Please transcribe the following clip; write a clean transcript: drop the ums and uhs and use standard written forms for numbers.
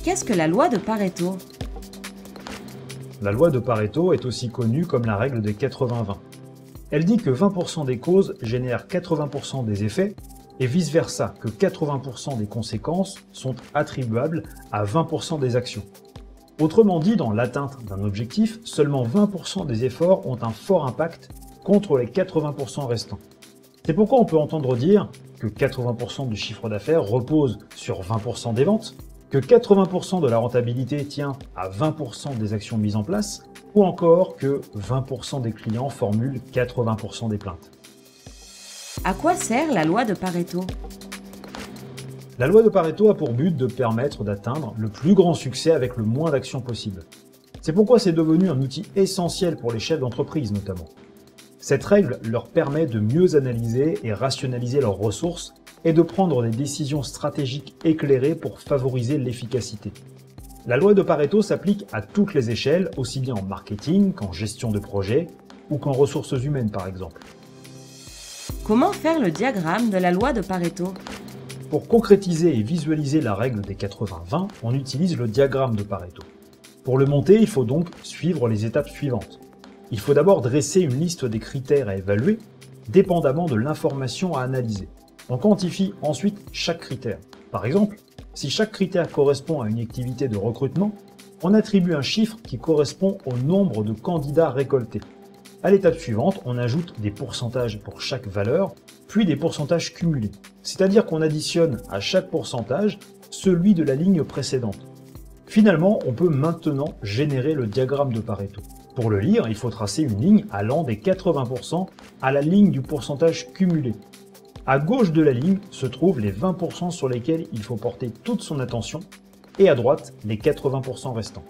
Qu'est-ce que la loi de Pareto? La loi de Pareto est aussi connue comme la règle des 80-20. Elle dit que 20% des causes génèrent 80% des effets et vice-versa, que 80% des conséquences sont attribuables à 20% des actions. Autrement dit, dans l'atteinte d'un objectif, seulement 20% des efforts ont un fort impact contre les 80% restants. C'est pourquoi on peut entendre dire que 80% du chiffre d'affaires repose sur 20% des ventes, que 80% de la rentabilité tient à 20% des actions mises en place, ou encore que 20% des clients formulent 80% des plaintes. À quoi sert la loi de Pareto? La loi de Pareto a pour but de permettre d'atteindre le plus grand succès avec le moins d'actions possible. C'est pourquoi c'est devenu un outil essentiel pour les chefs d'entreprise notamment. Cette règle leur permet de mieux analyser et rationaliser leurs ressources et de prendre des décisions stratégiques éclairées pour favoriser l'efficacité. La loi de Pareto s'applique à toutes les échelles, aussi bien en marketing qu'en gestion de projet ou qu'en ressources humaines par exemple. Comment faire le diagramme de la loi de Pareto? Pour concrétiser et visualiser la règle des 80-20, on utilise le diagramme de Pareto. Pour le monter, il faut donc suivre les étapes suivantes. Il faut d'abord dresser une liste des critères à évaluer, dépendamment de l'information à analyser. On quantifie ensuite chaque critère. Par exemple, si chaque critère correspond à une activité de recrutement, on attribue un chiffre qui correspond au nombre de candidats récoltés. À l'étape suivante, on ajoute des pourcentages pour chaque valeur, puis des pourcentages cumulés. C'est-à-dire qu'on additionne à chaque pourcentage celui de la ligne précédente. Finalement, on peut maintenant générer le diagramme de Pareto. Pour le lire, il faut tracer une ligne allant des 80% à la ligne du pourcentage cumulé. À gauche de la ligne se trouvent les 20% sur lesquels il faut porter toute son attention et à droite les 80% restants.